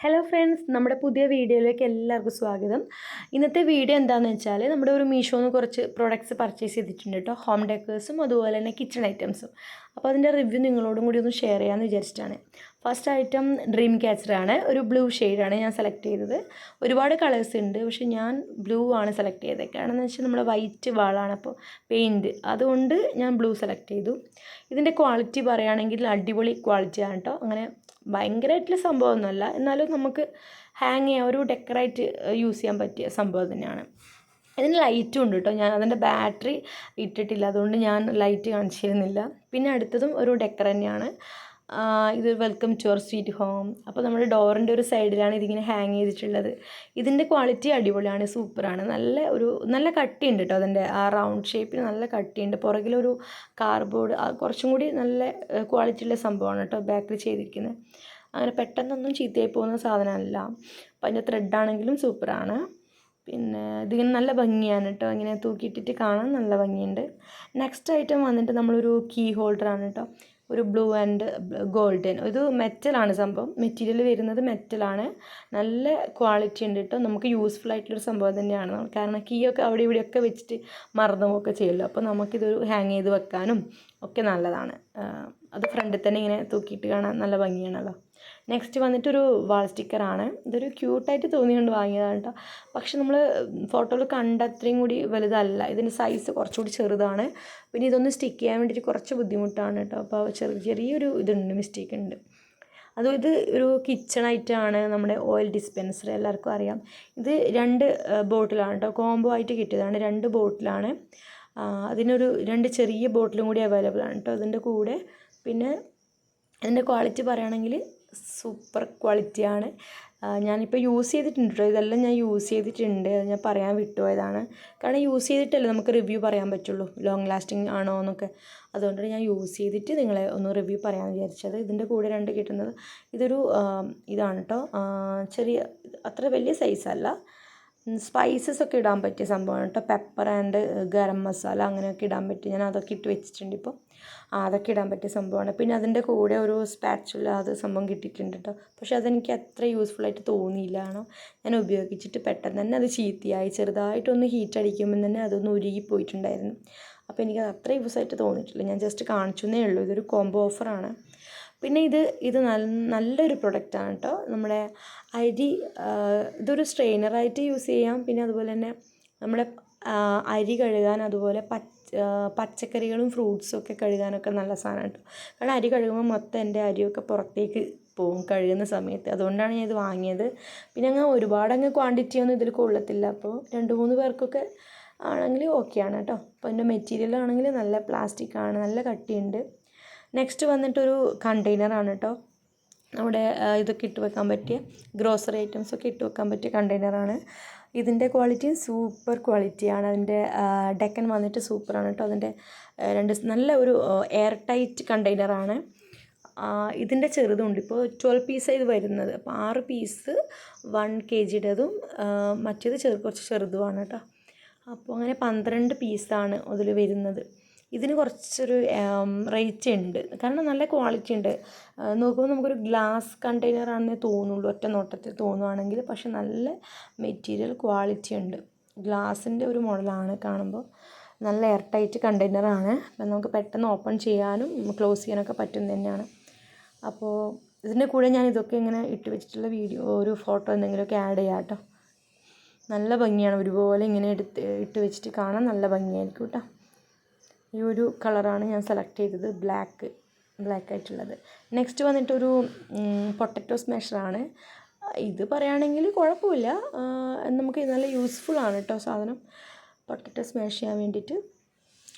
Hello friends, നമ്മുടെ പുതിയ വീഡിയോയിലേക്ക് എല്ലാവർക്കും സ്വാഗതം. ഇന്നത്തെ വീഡിയോ എന്താണെന്ന് വെച്ചാൽ നമ്മുടെ ഒരു മീഷോന്ന് കുറച്ച് പ്രോഡക്റ്റ്സ് പർച്ചേസ് ചെയ്തിട്ടുണ്ട് കേട്ടോ. ഹോം ഡെക്കേഴ്സും അതുപോലെ തന്നെ കിച്ചൺ ഐറ്റംസും. അപ്പോൾ അതിൻ്റെ റിവ്യൂ നിങ്ങളോടും കൂടി ഒന്ന് ഷെയർ ചെയ്യാമെന്ന് വിചാരിച്ചിട്ടാണ്. ഫസ്റ്റ് ഐറ്റം ഡ്രീം ക്യാച്ചറാണ്. ഒരു ബ്ലൂ ഷെയ്ഡാണ് ഞാൻ സെലക്ട് ചെയ്തത്. ഒരുപാട് കളേഴ്സ് ഉണ്ട്, പക്ഷേ ഞാൻ ബ്ലൂ ആണ് സെലക്ട് ചെയ്തത്. കാരണം എന്ന് വെച്ചാൽ നമ്മുടെ വൈറ്റ് വാളാണ്, അപ്പോൾ പെയിൻറ്റ് അതുകൊണ്ട് ഞാൻ ബ്ലൂ സെലക്ട് ചെയ്തു. ഇതിൻ്റെ ക്വാളിറ്റി പറയുകയാണെങ്കിൽ അടിപൊളി ക്വാളിറ്റിയാണ് കേട്ടോ. അങ്ങനെ ഭയങ്കരമായിട്ടുള്ള സംഭവമൊന്നുമല്ല, എന്നാലും നമുക്ക് ഹാങ് ചെയ്യാൻ ഒരു ഡെക്കറായിട്ട് യൂസ് ചെയ്യാൻ പറ്റിയ സംഭവം തന്നെയാണ്. ഇതിന് ലൈറ്റും ഉണ്ട് കേട്ടോ. ഞാൻ അതിൻ്റെ ബാറ്ററി ഇട്ടിട്ടില്ല, അതുകൊണ്ട് ഞാൻ ലൈറ്റ് കാണിച്ചിരുന്നില്ല. പിന്നെ അടുത്തതും ഒരു ഡെക്കർ തന്നെയാണ്. ഇത് welcome to our sweet home. അപ്പോൾ നമ്മുടെ ഡോറിൻ്റെ ഒരു സൈഡിലാണ് ഇതിങ്ങനെ ഹാങ് ചെയ്തിട്ടുള്ളത്. ഇതിൻ്റെ ക്വാളിറ്റി അടിപൊളിയാണ്, സൂപ്പറാണ്. നല്ല കട്ടിയുണ്ട് കേട്ടോ. അതിൻ്റെ ആ റൗണ്ട് ഷേപ്പിൽ നല്ല കട്ടിയുണ്ട്. പുറകിലൊരു കാർഡ്ബോർഡ് കുറച്ചും കൂടി നല്ല ക്വാളിറ്റിയുള്ള സംഭവമാണ് കേട്ടോ ബാക്കിൽ ചെയ്തിരിക്കുന്നത്. അങ്ങനെ പെട്ടെന്നൊന്നും ചീത്തയായി പോകുന്ന സാധനമല്ല. അപ്പോൾ അതിൻ്റെ ത്രെഡാണെങ്കിലും സൂപ്പറാണ്. പിന്നെ ഇതിങ്ങനെ നല്ല ഭംഗിയാണ് കേട്ടോ. ഇങ്ങനെ തൂക്കിയിട്ടിട്ട് കാണാൻ നല്ല ഭംഗിയുണ്ട്. നെക്സ്റ്റ് ഐറ്റം വന്നിട്ട് നമ്മളൊരു കീ ഹോൾഡറാണ് കേട്ടോ. ഒരു ബ്ലൂ ആൻഡ് ഗോൾഡൻ. ഇത് മെറ്റലാണ് സംഭവം. മെറ്റീരിയൽ വരുന്നത് മെറ്റലാണ്. നല്ല ക്വാളിറ്റി ഉണ്ട് കേട്ടോ. നമുക്ക് യൂസ്ഫുൾ ആയിട്ടുള്ളൊരു സംഭവം തന്നെയാണ്. കാരണം കീ ഒക്കെ അവിടെ ഇവിടെയൊക്കെ വെച്ചിട്ട് മറന്നു പോവുകയൊക്കെ ചെയ്യുമല്ലോ. അപ്പോൾ നമുക്കിത് ഹാങ് ചെയ്ത് വെക്കാനും ഒക്കെ നല്ലതാണ്. അത് ഫ്രണ്ടിൽ തന്നെ ഇങ്ങനെ തൂക്കിയിട്ട് കാണാൻ നല്ല ഭംഗിയാണല്ലോ. നെക്സ്റ്റ് വന്നിട്ടൊരു വാൾ സ്റ്റിക്കറാണ്. ഇതൊരു ക്യൂട്ടായിട്ട് തോന്നിയുകൊണ്ട് വാങ്ങിയതാണ് കേട്ടോ. പക്ഷെ നമ്മൾ ഫോട്ടോയിൽ കണ്ട അത്രയും കൂടി വലുതല്ല. ഇതിൻ്റെ സൈസ് കുറച്ചുകൂടി ചെറുതാണ്. പിന്നെ ഇതൊന്ന് സ്റ്റിക്ക് ചെയ്യാൻ വേണ്ടിയിട്ട് കുറച്ച് ബുദ്ധിമുട്ടാണ് കേട്ടോ. അപ്പോൾ ചെറിയൊരു ഇതുണ്ട്, മിസ്റ്റേക്ക് ഉണ്ട്. അതും ഇത് ഒരു കിച്ചൺ ഐറ്റമാണ്. നമ്മുടെ ഓയിൽ ഡിസ്പെൻസർ എല്ലാവർക്കും അറിയാം. ഇത് 2 ബോട്ടിലാണ് കേട്ടോ. കോംബോ ആയിട്ട് കിട്ടിയതാണ്. 2 ബോട്ടിലാണ്. അതിനൊരു 2 ചെറിയ ബോട്ടിലും കൂടി അവൈലബിൾ ആണ് കേട്ടോ അതിൻ്റെ കൂടെ. പിന്നെ അതിൻ്റെ ക്വാളിറ്റി പറയുകയാണെങ്കിൽ സൂപ്പർ ക്വാളിറ്റിയാണ്. ഞാനിപ്പോൾ യൂസ് ചെയ്തിട്ടുണ്ട് കേട്ടോ. ഇതെല്ലാം ഞാൻ യൂസ് ചെയ്തിട്ടുണ്ട്. ഞാൻ പറയാൻ വിട്ടുപോയതാണ്. കാരണം യൂസ് ചെയ്തിട്ടല്ലേ നമുക്ക് റിവ്യൂ പറയാൻ പറ്റുള്ളൂ, ലോങ് ലാസ്റ്റിംഗ് ആണോ എന്നൊക്കെ. അതുകൊണ്ടാണ് ഞാൻ യൂസ് ചെയ്തിട്ട് നിങ്ങളെ ഒന്ന് റിവ്യൂ പറയാമെന്ന് വിചാരിച്ചത്. ഇതിൻ്റെ കൂടെ 2 കിട്ടുന്നത് ഇതൊരു ഇതാണ് കേട്ടോ. ചെറിയ അത്ര വലിയ സൈസല്ല. സ്പൈസസ് ഒക്കെ ഇടാൻ പറ്റിയ സംഭവമാണ് കേട്ടോ. പെപ്പർ ആൻഡ് ഗരം മസാല അങ്ങനെയൊക്കെ ഇടാൻ പറ്റും. ഞാൻ അതൊക്കെ ഇട്ട് വെച്ചിട്ടുണ്ട് ഇപ്പോൾ. അതൊക്കെ ഇടാൻ പറ്റിയ സംഭവമാണ്. പിന്നെ അതിൻ്റെ കൂടെ ഒരു സ്പാച്ചുല അത് സംഭവം കിട്ടിയിട്ടുണ്ട് കേട്ടോ. പക്ഷേ അതെനിക്ക് അത്ര യൂസ്ഫുള്ളായിട്ട് തോന്നിയില്ല. കാരണം ഞാൻ ഉപയോഗിച്ചിട്ട് പെട്ടെന്ന് തന്നെ അത് ചീത്തയായി. ചെറുതായിട്ടൊന്ന് ഹീറ്റ് അടിക്കുമ്പോൾ തന്നെ അതൊന്ന് ഉരുകിപ്പോയിട്ടുണ്ടായിരുന്നു. അപ്പോൾ എനിക്കത് അത്ര യൂസായിട്ട് തോന്നിയിട്ടില്ല. ഞാൻ ജസ്റ്റ് കാണിച്ചു എന്നേ ഉള്ളൂ. ഇതൊരു കോംബോ ഓഫറാണ്. പിന്നെ ഇത് നല്ലൊരു പ്രൊഡക്റ്റാണ് കേട്ടോ. നമ്മുടെ ഇതൊരു സ്ട്രെയിനറായിട്ട് യൂസ് ചെയ്യാം. പിന്നെ അതുപോലെ തന്നെ നമ്മുടെ അരി കഴുകാൻ, അതുപോലെ പച്ചക്കറികളും ഫ്രൂട്ട്സും ഒക്കെ കഴുകാനൊക്കെ നല്ല സാധനമാണ് കേട്ടോ. കാരണം അരി കഴുകുമ്പോൾ മൊത്തം എൻ്റെ അരിയൊക്കെ പുറത്തേക്ക് പോകും കഴുകുന്ന സമയത്ത്. അതുകൊണ്ടാണ് ഞാൻ ഇത് വാങ്ങിയത്. പിന്നെ ഒരുപാടങ്ങ് ക്വാണ്ടിറ്റി ഒന്നും ഇതിൽ കൊള്ളത്തില്ല. അപ്പോൾ 2-3 പേർക്കൊക്കെ ആണെങ്കിൽ ഓക്കെയാണ് കേട്ടോ. അപ്പോൾ അതിൻ്റെ മെറ്റീരിയൽ ആണെങ്കിൽ നല്ല പ്ലാസ്റ്റിക്കാണ്, നല്ല കട്ടിയുണ്ട്. നെക്സ്റ്റ് വന്നിട്ടൊരു കണ്ടെയ്നറാണ് കേട്ടോ. നമ്മുടെ ഇതൊക്കെ ഇട്ട് വെക്കാൻ പറ്റിയ ഗ്രോസറി ഐറ്റംസൊക്കെ ഇട്ട് വെക്കാൻ പറ്റിയ കണ്ടെയ്നറാണ്. ഇതിൻ്റെ ക്വാളിറ്റിയും സൂപ്പർ ക്വാളിറ്റിയാണ്. അതിൻ്റെ ഡെക്കൻ വന്നിട്ട് സൂപ്പറാണ് കേട്ടോ. അതിൻ്റെ നല്ല ഒരു എയർ ടൈറ്റ് കണ്ടെയ്നറാണ്. ഇതിൻ്റെ ചെറുതുണ്ട്. ഇപ്പോൾ 12 പീസാണ് ഇത് വരുന്നത്. അപ്പോൾ 6 പീസ് 1 kgയുടേതും മറ്റേത് കുറച്ച് ചെറുതുമാണ് കേട്ടോ. അപ്പോൾ അങ്ങനെ 12 പീസാണ് അതിൽ വരുന്നത്. ഇതിന് കുറച്ചൊരു റേറ്റ് ഉണ്ട്, കാരണം നല്ല ക്വാളിറ്റി ഉണ്ട്. നോക്കുമ്പോൾ നമുക്കൊരു ഗ്ലാസ് കണ്ടെയ്നറാണെന്നേ തോന്നുള്ളൂ ഒറ്റ നോട്ടത്തിൽ തോന്നുവാണെങ്കിൽ. പക്ഷെ നല്ല മെറ്റീരിയൽ ക്വാളിറ്റി ഉണ്ട്. ഗ്ലാസിൻ്റെ ഒരു മോഡലാണ് കാണുമ്പോൾ. നല്ല എയർ ടൈറ്റ് കണ്ടെയ്നറാണ്. അപ്പം നമുക്ക് പെട്ടെന്ന് ഓപ്പൺ ചെയ്യാനും ക്ലോസ് ചെയ്യാനൊക്കെ പറ്റും തന്നെയാണ്. അപ്പോൾ ഇതിൻ്റെ കൂടെ ഞാൻ ഇതൊക്കെ ഇങ്ങനെ ഇട്ട് വെച്ചിട്ടുള്ള വീഡിയോ ഒരു ഫോട്ടോ എന്തെങ്കിലുമൊക്കെ ആഡ് ചെയ്യാം കേട്ടോ. നല്ല ഭംഗിയാണ്. ഒരുപോലെ ഇങ്ങനെ ഇട്ട് വെച്ചിട്ട് കാണാൻ നല്ല ഭംഗിയായിരിക്കും കേട്ടോ. ഈ ഒരു കളറാണ് ഞാൻ സെലക്ട് ചെയ്തത്, ബ്ലാക്ക് ആയിട്ടുള്ളത്. നെക്സ്റ്റ് വന്നിട്ടൊരു പൊട്ടറ്റോ സ്മാഷറാണ്. ഇത് പറയുകയാണെങ്കിൽ കുഴപ്പമില്ല, നമുക്ക് നല്ല യൂസ്ഫുള്ളാണ് കേട്ടോ സാധനം, പൊട്ടറ്റോ സ്മാഷ് ചെയ്യാൻ വേണ്ടിയിട്ട്.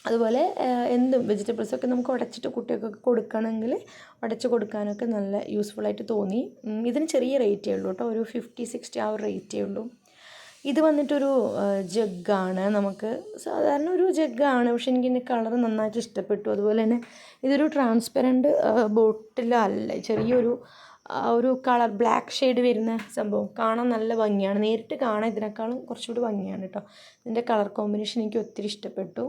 അതുപോലെ എന്തും വെജിറ്റബിൾസൊക്കെ നമുക്ക് ഉടച്ചിട്ട് കുട്ടികൾക്കൊക്കെ കൊടുക്കണമെങ്കിൽ ഉടച്ച് കൊടുക്കാനൊക്കെ നല്ല യൂസ്ഫുള്ളായിട്ട് തോന്നി. ഇതിന് ചെറിയ റേറ്റേ ഉള്ളൂ കേട്ടോ. ഒരു 50-60 ആ ഒരു റേറ്റേ ഉള്ളൂ. ഇത് വന്നിട്ടൊരു ജഗ്ഗാണ്. നമുക്ക് സാധാരണ ഒരു ജഗ്ഗാണ്, പക്ഷെ എനിക്കിതിൻ്റെ കളർ നന്നായിട്ട് ഇഷ്ടപ്പെട്ടു. അതുപോലെ തന്നെ ഇതൊരു ട്രാൻസ്പെറൻറ്റ് ബോട്ടിലല്ല, ചെറിയൊരു ഒരു കളർ ബ്ലാക്ക് ഷെയ്ഡ് വരുന്ന സംഭവം. കാണാൻ നല്ല ഭംഗിയാണ്. നേരിട്ട് കാണാൻ ഇതിനേക്കാളും കുറച്ചുകൂടി ഭംഗിയാണ് കേട്ടോ. ഇതിൻ്റെ കളർ കോമ്പിനേഷൻ എനിക്ക് ഒത്തിരി ഇഷ്ടപ്പെട്ടു.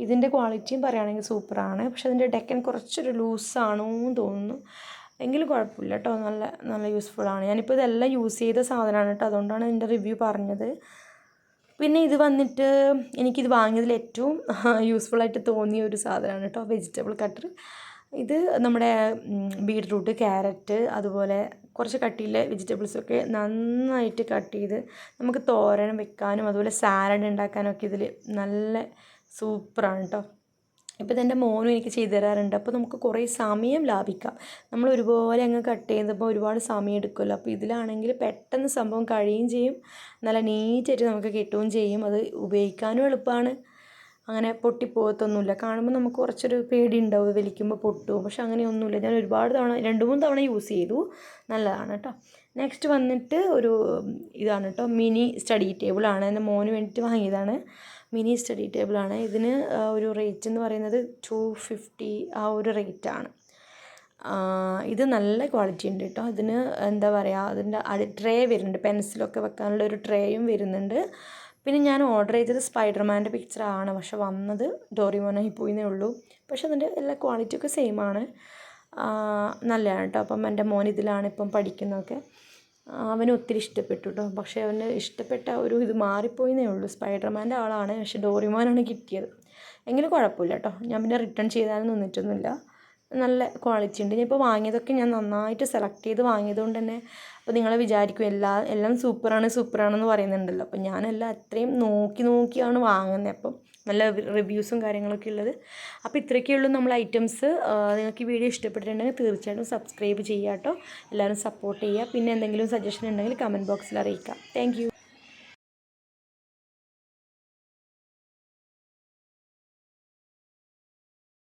ഇതിൻ്റെ ക്വാളിറ്റിയും പറയുകയാണെങ്കിൽ സൂപ്പറാണ്. പക്ഷെ അതിൻ്റെ ഡെക്കൻ കുറച്ചൊരു ലൂസാണോ എന്ന് തോന്നുന്നു. എങ്കിലും കുഴപ്പമില്ല കേട്ടോ, നല്ല നല്ല യൂസ്ഫുള്ളാണ്. ഞാനിപ്പോൾ ഇതെല്ലാം യൂസ് ചെയ്ത സാധനമാണ് കേട്ടോ, അതുകൊണ്ടാണ് എൻ്റെ റിവ്യൂ പറഞ്ഞത്. പിന്നെ ഇത് വന്നിട്ട് എനിക്കിത് വാങ്ങിയതിൽ ഏറ്റവും യൂസ്ഫുള്ളായിട്ട് തോന്നിയ ഒരു സാധനമാണ് കേട്ടോ, വെജിറ്റബിൾ കട്ടർ. ഇത് നമ്മുടെ ബീട്രൂട്ട്, ക്യാരറ്റ്, അതുപോലെ കുറച്ച് കട്ടിയുള്ള വെജിറ്റബിൾസൊക്കെ നന്നായിട്ട് കട്ട് ചെയ്ത് നമുക്ക് തോരൻ വെക്കാനും അതുപോലെ സാലഡ് ഉണ്ടാക്കാനൊക്കെ ഇതിൽ നല്ല സൂപ്പറാണ് കേട്ടോ. ഇപ്പോൾ ഇതെൻ്റെ മോനും എനിക്ക് ചെയ്തു തരാറുണ്ട്. അപ്പോൾ നമുക്ക് കുറേ സമയം ലാഭിക്കാം. നമ്മൾ ഒരുപോലെ അങ്ങ് കട്ട് ചെയ്യുമ്പോൾ ഒരുപാട് സമയം എടുക്കുമല്ലോ. അപ്പോൾ ഇതിലാണെങ്കിൽ പെട്ടെന്ന് സംഭവം കഴിയുകയും ചെയ്യും, നല്ല നീറ്റായിട്ട് നമുക്ക് കിട്ടുകയും ചെയ്യും. അത് ഉപയോഗിക്കാനും എളുപ്പമാണ്, അങ്ങനെ പൊട്ടിപ്പോകത്തൊന്നുമില്ല. കാണുമ്പോൾ നമുക്ക് കുറച്ചൊരു പേടി ഉണ്ടാവും, വലിക്കുമ്പോൾ പൊട്ടുമോ, പക്ഷെ അങ്ങനെയൊന്നുമില്ല. ഞാൻ ഒരുപാട് തവണ 2-3 തവണ യൂസ് ചെയ്തു, നല്ലതാണ് കേട്ടോ. നെക്സ്റ്റ് വന്നിട്ട് ഒരു ഇതാണ് കേട്ടോ, മിനി സ്റ്റഡി ടേബിളാണ്. എൻ്റെ മോന് വേണ്ടിയിട്ട് വാങ്ങിയതാണ്. മിനി സ്റ്റഡി ടേബിളാണ്. ഇതിന് ഒരു റേറ്റ് എന്ന് പറയുന്നത് 250 ആ ഒരു റേറ്റാണ്. ഇത് നല്ല ക്വാളിറ്റി ഉണ്ട് കേട്ടോ. ഇതിന് എന്താ പറയുക, അതിൻ്റെ ട്രേ വരുന്നുണ്ട്, പെൻസിലൊക്കെ വെക്കാനുള്ള ഒരു ട്രേയും വരുന്നുണ്ട്. പിന്നെ ഞാൻ ഓർഡർ ചെയ്തത് സ്പൈഡർമാൻ്റെ പിക്ചറാണ്, പക്ഷെ വന്നത് ഡോറിമോനായി പോയിന്നേ ഉള്ളൂ. പക്ഷെ അതിൻ്റെ എല്ലാ ക്വാളിറ്റിയൊക്കെ സെയിം ആണ്, നല്ലതാണ് കേട്ടോ. അപ്പം എൻ്റെ മോൻ ഇതിലാണ് ഇപ്പം പഠിക്കുന്നതൊക്കെ. അവന് ഒത്തിരി ഇഷ്ടപ്പെട്ടു കേട്ടോ. പക്ഷേ അവന് ഇഷ്ടപ്പെട്ട ഒരു ഇത് മാറിപ്പോയിന്നേ ഉള്ളൂ. സ്പൈഡർമാൻ്റെ ആളാണ്, പക്ഷെ ഡോറിമോനാണ് കിട്ടിയത്. എങ്കിലും കുഴപ്പമില്ല കേട്ടോ. ഞാൻ പിന്നെ റിട്ടേൺ ചെയ്താലും നിന്നിട്ടൊന്നുമില്ല, നല്ല ക്വാളിറ്റി ഉണ്ട്. ഞാനിപ്പോൾ വാങ്ങിയതൊക്കെ ഞാൻ നന്നായിട്ട് സെലക്ട് ചെയ്ത് വാങ്ങിയതുകൊണ്ട് തന്നെ അപ്പോൾ നിങ്ങൾ വിചാരിക്കും എല്ലാം സൂപ്പറാണെന്ന് പറയുന്നുണ്ടല്ലോ. അപ്പോൾ ഞാനെല്ലാം അത്രയും നോക്കിയാണ് വാങ്ങുന്നത്. അപ്പം നല്ല റിവ്യൂസും കാര്യങ്ങളൊക്കെ ഉള്ളത്. അപ്പോൾ ഇത്രയൊക്കെ ഉള്ളൂ നമ്മൾ ഐറ്റംസ്. നിങ്ങൾക്ക് ഈ വീഡിയോ ഇഷ്ടപ്പെട്ടിട്ടുണ്ടെങ്കിൽ തീർച്ചയായിട്ടും സബ്സ്ക്രൈബ് ചെയ്യുക കേട്ടോ. എല്ലാവരും സപ്പോർട്ട് ചെയ്യുക. പിന്നെ എന്തെങ്കിലും സജഷൻ ഉണ്ടെങ്കിൽ കമൻറ്റ് ബോക്സിൽ അറിയിക്കാം. താങ്ക്